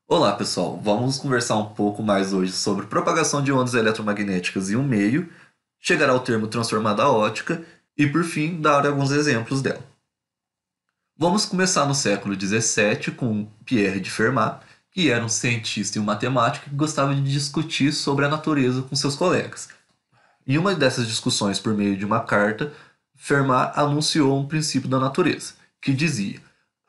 Olá, pessoal. Vamos conversar um pouco mais hoje sobre propagação de ondas eletromagnéticas em um meio, chegar ao termo transformada ótica e, por fim, dar alguns exemplos dela. Vamos começar no século XVII com Pierre de Fermat, que era um cientista e um matemático que gostava de discutir sobre a natureza com seus colegas. Em uma dessas discussões, por meio de uma carta, Fermat anunciou um princípio da natureza, que dizia: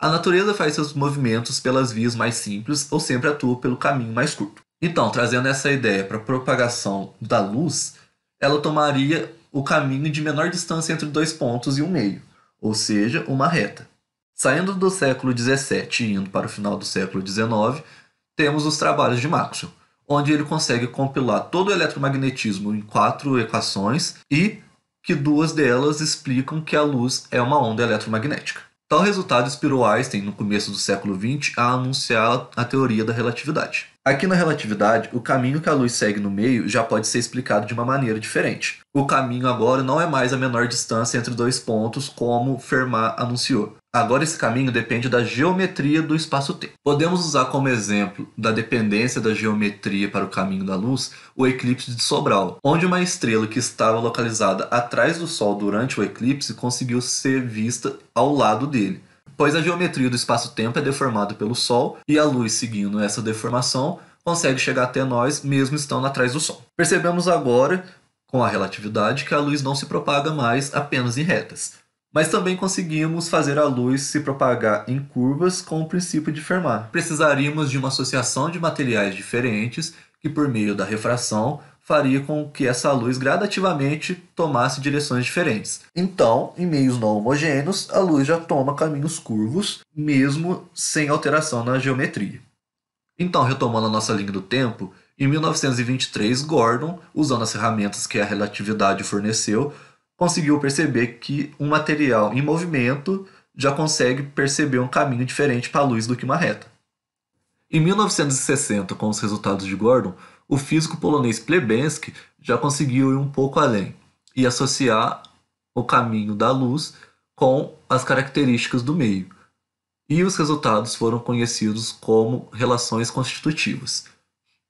a natureza faz seus movimentos pelas vias mais simples ou sempre atua pelo caminho mais curto. Então, trazendo essa ideia para a propagação da luz, ela tomaria o caminho de menor distância entre dois pontos e um meio, ou seja, uma reta. Saindo do século XVII e indo para o final do século XIX, temos os trabalhos de Maxwell, onde ele consegue compilar todo o eletromagnetismo em 4 equações e que 2 delas explicam que a luz é uma onda eletromagnética. Tal resultado inspirou Einstein, no começo do século XX, a anunciar a teoria da relatividade. Aqui na relatividade, o caminho que a luz segue no meio já pode ser explicado de uma maneira diferente. O caminho agora não é mais a menor distância entre dois pontos, como Fermat anunciou. Agora esse caminho depende da geometria do espaço-tempo. Podemos usar como exemplo da dependência da geometria para o caminho da luz o eclipse de Sobral, onde uma estrela que estava localizada atrás do Sol durante o eclipse conseguiu ser vista ao lado dele, pois a geometria do espaço-tempo é deformada pelo Sol e a luz, seguindo essa deformação, consegue chegar até nós mesmo estando atrás do Sol. Percebemos agora, com a relatividade, que a luz não se propaga mais apenas em retas, mas também conseguimos fazer a luz se propagar em curvas com o princípio de Fermat. Precisaríamos de uma associação de materiais diferentes que, por meio da refração, faria com que essa luz gradativamente tomasse direções diferentes. Então, em meios não homogêneos, a luz já toma caminhos curvos, mesmo sem alteração na geometria. Então, retomando a nossa linha do tempo, em 1923, Gordon, usando as ferramentas que a relatividade forneceu, conseguiu perceber que um material em movimento já consegue perceber um caminho diferente para a luz do que uma reta. Em 1960, com os resultados de Gordon, o físico polonês Plebenski já conseguiu ir um pouco além e associar o caminho da luz com as características do meio. E os resultados foram conhecidos como relações constitutivas.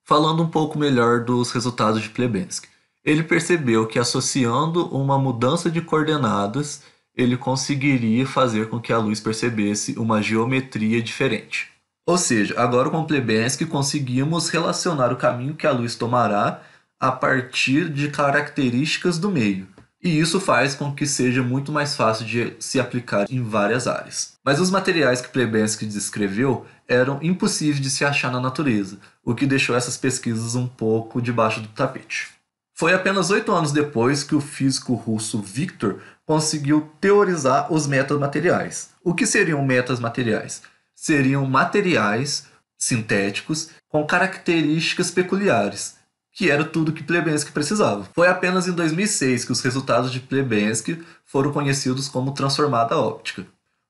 Falando um pouco melhor dos resultados de Plebenski, ele percebeu que associando uma mudança de coordenadas, ele conseguiria fazer com que a luz percebesse uma geometria diferente. Ou seja, agora com Plebenski conseguimos relacionar o caminho que a luz tomará a partir de características do meio. E isso faz com que seja muito mais fácil de se aplicar em várias áreas. Mas os materiais que Plebenski descreveu eram impossíveis de se achar na natureza, o que deixou essas pesquisas um pouco debaixo do tapete. Foi apenas 8 anos depois que o físico russo Viktor conseguiu teorizar os metamateriais. O que seriam metamateriais? Seriam materiais sintéticos com características peculiares, que era tudo que Plebenski precisava. Foi apenas em 2006 que os resultados de Plebenski foram conhecidos como transformada óptica.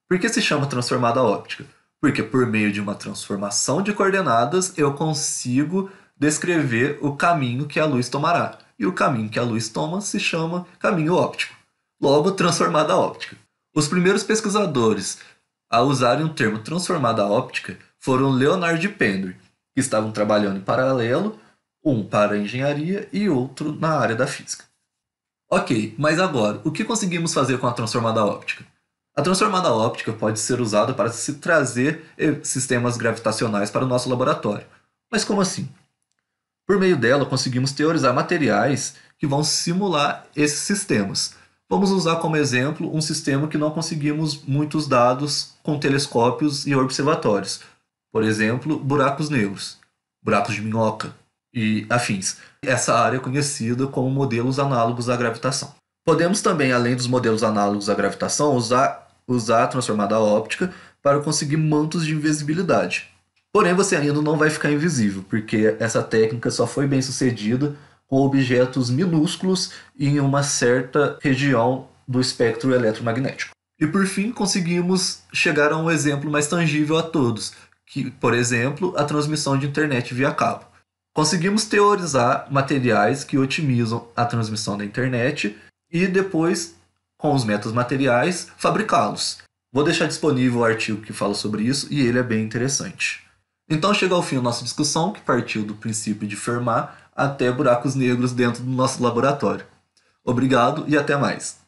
Por que se chama transformada óptica? Porque por meio de uma transformação de coordenadas eu consigo descrever o caminho que a luz tomará. E o caminho que a luz toma se chama caminho óptico. Logo, transformada óptica. Os primeiros pesquisadores a usarem o termo transformada óptica foram Leonard e Pendry, que estavam trabalhando em paralelo, um para a engenharia e outro na área da física. Ok, mas agora, o que conseguimos fazer com a transformada óptica? A transformada óptica pode ser usada para se trazer sistemas gravitacionais para o nosso laboratório. Mas como assim? Por meio dela, conseguimos teorizar materiais que vão simular esses sistemas. Vamos usar como exemplo um sistema que não conseguimos muitos dados com telescópios e observatórios. Por exemplo, buracos negros, buracos de minhoca e afins. Essa área é conhecida como modelos análogos à gravitação. Podemos também, além dos modelos análogos à gravitação, usar a transformada óptica para conseguir mantos de invisibilidade. Porém, você ainda não vai ficar invisível, porque essa técnica só foi bem sucedida com objetos minúsculos em uma certa região do espectro eletromagnético. E por fim, conseguimos chegar a um exemplo mais tangível a todos, que, por exemplo, a transmissão de internet via cabo. Conseguimos teorizar materiais que otimizam a transmissão da internet e depois, com os métodos materiais, fabricá-los. Vou deixar disponível o artigo que fala sobre isso e ele é bem interessante. Então chega ao fim a nossa discussão, que partiu do princípio de Fermat até buracos negros dentro do nosso laboratório. Obrigado e até mais.